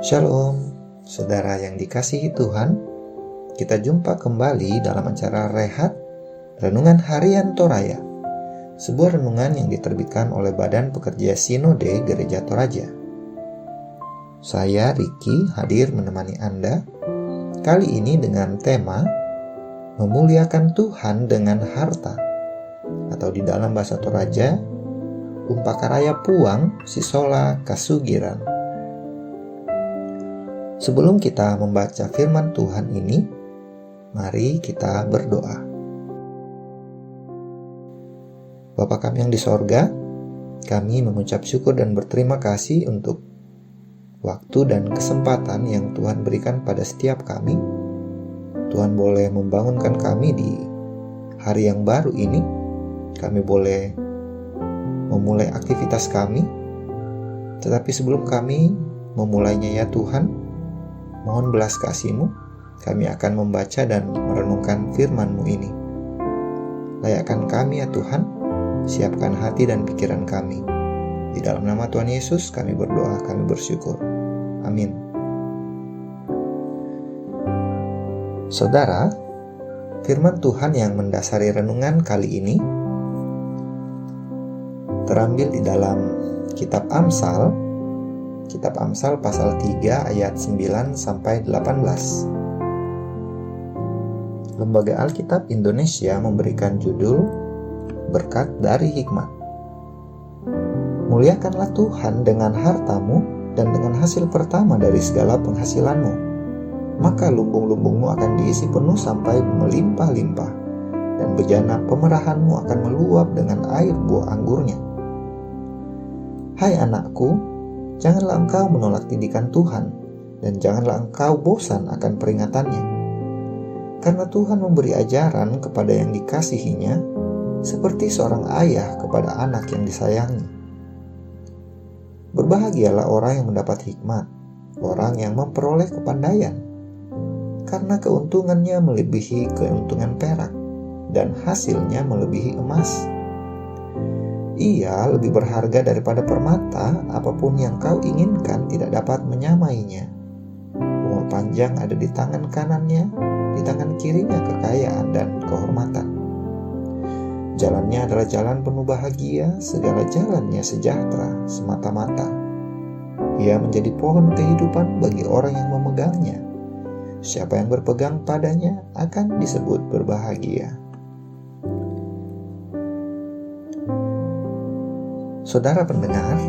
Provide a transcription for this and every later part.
Shalom, saudara yang dikasihi Tuhan. Kita jumpa kembali dalam acara Rehat Renungan Harian Toraja, sebuah renungan yang diterbitkan oleh Badan Pekerja Sinode Gereja Toraja. Saya Ricky hadir menemani Anda kali ini dengan tema Memuliakan Tuhan dengan Harta, atau di dalam bahasa Toraja Umpakaraya Puang Sisola Kasugiran. Sebelum kita membaca firman Tuhan ini, mari kita berdoa. Bapa kami yang di sorga, kami mengucap syukur dan berterima kasih untuk waktu dan kesempatan yang Tuhan berikan pada setiap kami. Tuhan boleh membangunkan kami di hari yang baru ini. Kami boleh memulai aktivitas kami. Tetapi sebelum kami memulainya ya Tuhan, mohon belas kasih-Mu, kami akan membaca dan merenungkan firman-Mu ini. Layakkan kami ya Tuhan, siapkan hati dan pikiran kami. Di dalam nama Tuhan Yesus kami berdoa, kami bersyukur. Amin. Saudara, firman Tuhan yang mendasari renungan kali ini terambil di dalam kitab Amsal pasal 3 ayat 9 sampai 18. Lembaga Alkitab Indonesia memberikan judul Berkat dari Hikmat. Muliakanlah Tuhan dengan hartamu dan dengan hasil pertama dari segala penghasilanmu. Maka lumbung-lumbungmu akan diisi penuh sampai melimpah-limpah, dan bejana pemerahanmu akan meluap dengan air buah anggurnya. Hai anakku, janganlah engkau menolak didikan Tuhan, dan janganlah engkau bosan akan peringatannya. Karena Tuhan memberi ajaran kepada yang dikasihinya, seperti seorang ayah kepada anak yang disayangi. Berbahagialah orang yang mendapat hikmat, orang yang memperoleh kepandaian, karena keuntungannya melebihi keuntungan perak, dan hasilnya melebihi emas. Ia lebih berharga daripada permata, apapun yang kau inginkan tidak dapat menyamainya. Umur panjang ada di tangan kanannya, di tangan kirinya kekayaan dan kehormatan. Jalannya adalah jalan penuh bahagia, segala jalannya sejahtera semata-mata. Ia menjadi pohon kehidupan bagi orang yang memegangnya. Siapa yang berpegang padanya akan disebut berbahagia. Saudara pendengar,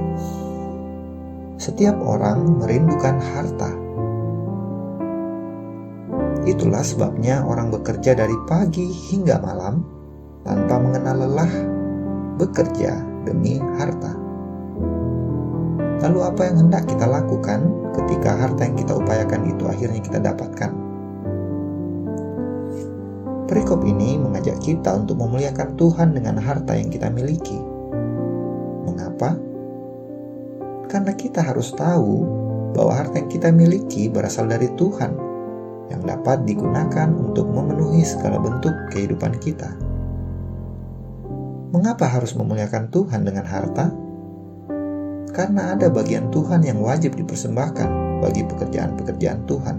setiap orang merindukan harta. Itulah sebabnya orang bekerja dari pagi hingga malam tanpa mengenal lelah, bekerja demi harta. Lalu apa yang hendak kita lakukan ketika harta yang kita upayakan itu akhirnya kita dapatkan? Perikop ini mengajak kita untuk memuliakan Tuhan dengan harta yang kita miliki. Mengapa? Karena kita harus tahu bahwa harta yang kita miliki berasal dari Tuhan, yang dapat digunakan untuk memenuhi segala bentuk kehidupan kita. Mengapa harus memuliakan Tuhan dengan harta? Karena ada bagian Tuhan yang wajib dipersembahkan bagi pekerjaan-pekerjaan Tuhan.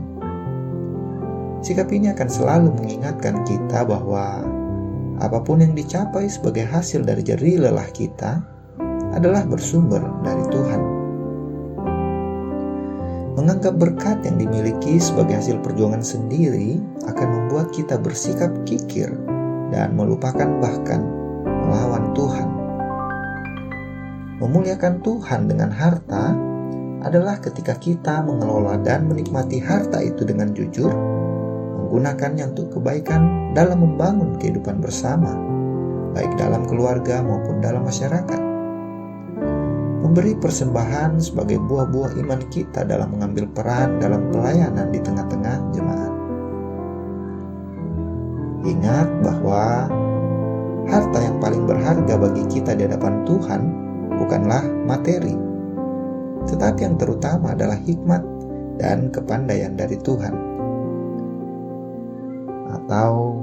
Sikap ini akan selalu mengingatkan kita bahwa apapun yang dicapai sebagai hasil dari jerih lelah kita adalah bersumber dari Tuhan. Menganggap berkat yang dimiliki sebagai hasil perjuangan sendiri akan membuat kita bersikap kikir dan melupakan bahkan melawan Tuhan. Memuliakan Tuhan dengan harta adalah ketika kita mengelola dan menikmati harta itu dengan jujur, menggunakannya untuk kebaikan dalam membangun kehidupan bersama, baik dalam keluarga maupun dalam masyarakat. Memberi persembahan sebagai buah-buah iman kita dalam mengambil peran dalam pelayanan di tengah-tengah jemaat. Ingat bahwa harta yang paling berharga bagi kita di hadapan Tuhan bukanlah materi, tetapi yang terutama adalah hikmat dan kepandaian dari Tuhan. Atau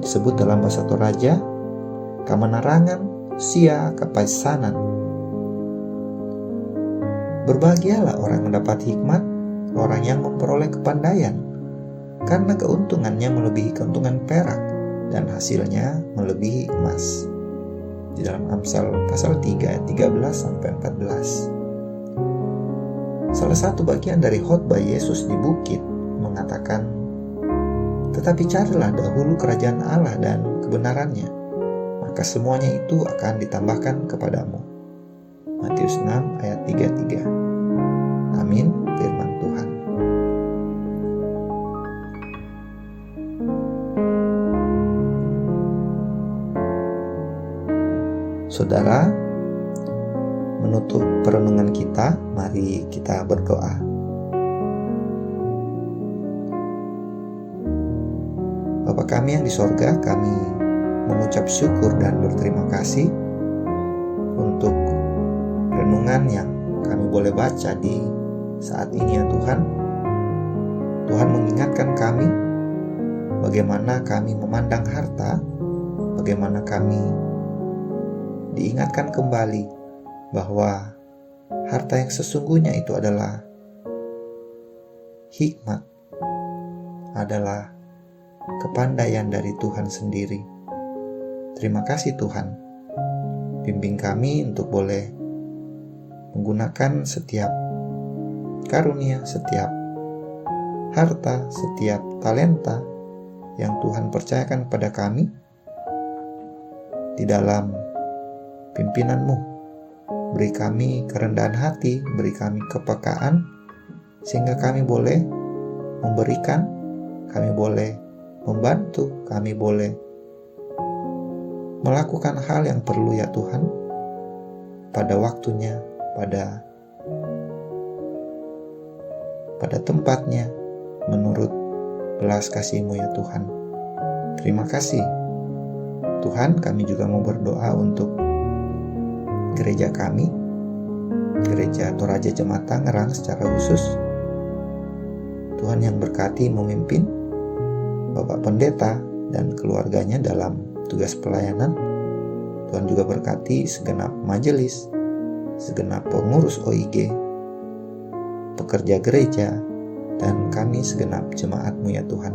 disebut dalam bahasa Toraja, kamenarangan sia kapaisanan. Berbahagialah orang yang mendapat hikmat, orang yang memperoleh kepandaian, karena keuntungannya melebihi keuntungan perak dan hasilnya melebihi emas. Di dalam Amsal pasal 3 ayat 13-14. Salah satu bagian dari khotbah Yesus di bukit mengatakan, "Tetapi carilah dahulu kerajaan Allah dan kebenarannya, maka semuanya itu akan ditambahkan kepadamu." Matius 6 ayat 33. Amin, firman Tuhan. Saudara, menutup perenungan kita, mari kita berdoa. Bapa kami yang di sorga, kami mengucap syukur dan berterima kasih untuk renungan yang kami boleh baca di saat ini ya Tuhan. Tuhan mengingatkan kami bagaimana kami memandang harta, bagaimana kami diingatkan kembali bahwa harta yang sesungguhnya itu adalah hikmat, adalah kepandaian dari Tuhan sendiri. Terima kasih Tuhan. Bimbing kami untuk boleh menggunakan setiap karunia, setiap harta, setiap talenta yang Tuhan percayakan pada kami di dalam pimpinan-Mu. Beri kami kerendahan hati, beri kami kepekaan, sehingga kami boleh memberikan, kami boleh membantu, kami boleh melakukan hal yang perlu ya Tuhan, pada waktunya, pada tempatnya, menurut belas kasih-Mu ya Tuhan. Terima kasih Tuhan. Kami juga mau berdoa untuk gereja kami, Gereja Toraja Jemaat Tangerang secara khusus. Tuhan yang berkati memimpin Bapak Pendeta dan keluarganya dalam tugas pelayanan. Tuhan juga berkati segenap majelis, segenap pengurus OIG, pekerja gereja, dan kami segenap jemaat-Mu ya Tuhan.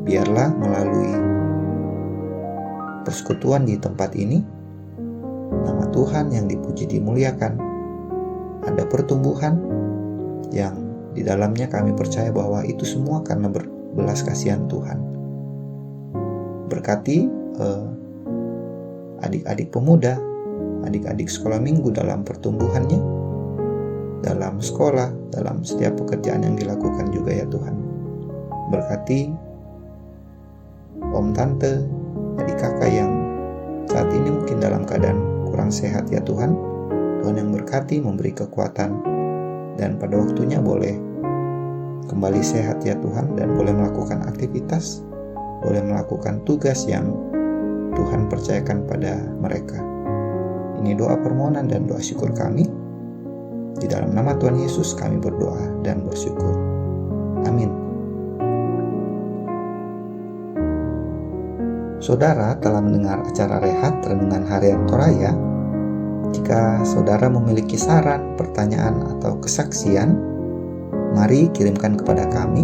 Biarlah melalui persekutuan di tempat ini, nama Tuhan yang dipuji dimuliakan, ada pertumbuhan yang di dalamnya kami percaya bahwa itu semua karena berbelas kasihan Tuhan. Berkati adik-adik pemuda, adik-adik sekolah minggu dalam pertumbuhannya, dalam sekolah, dalam setiap pekerjaan yang dilakukan juga ya Tuhan. Berkati om, tante, adik kakak yang saat ini mungkin dalam keadaan kurang sehat ya Tuhan. Tuhan yang berkati, memberi kekuatan, dan pada waktunya boleh kembali sehat ya Tuhan, dan boleh melakukan aktivitas, boleh melakukan tugas yang Tuhan percayakan pada mereka. Ini doa permohonan dan doa syukur kami. Di dalam nama Tuhan Yesus kami berdoa dan bersyukur. Amin. Saudara telah mendengar acara Rehat Renungan Harian Toraya. Jika saudara memiliki saran, pertanyaan, atau kesaksian, mari kirimkan kepada kami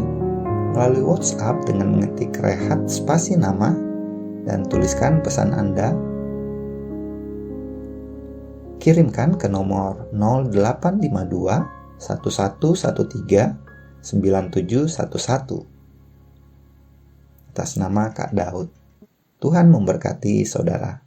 melalui WhatsApp dengan mengetik Rehat spasi nama dan tuliskan pesan Anda. Kirimkan ke nomor 0852 1113 9711 atas nama Kak Daud. Tuhan memberkati saudara.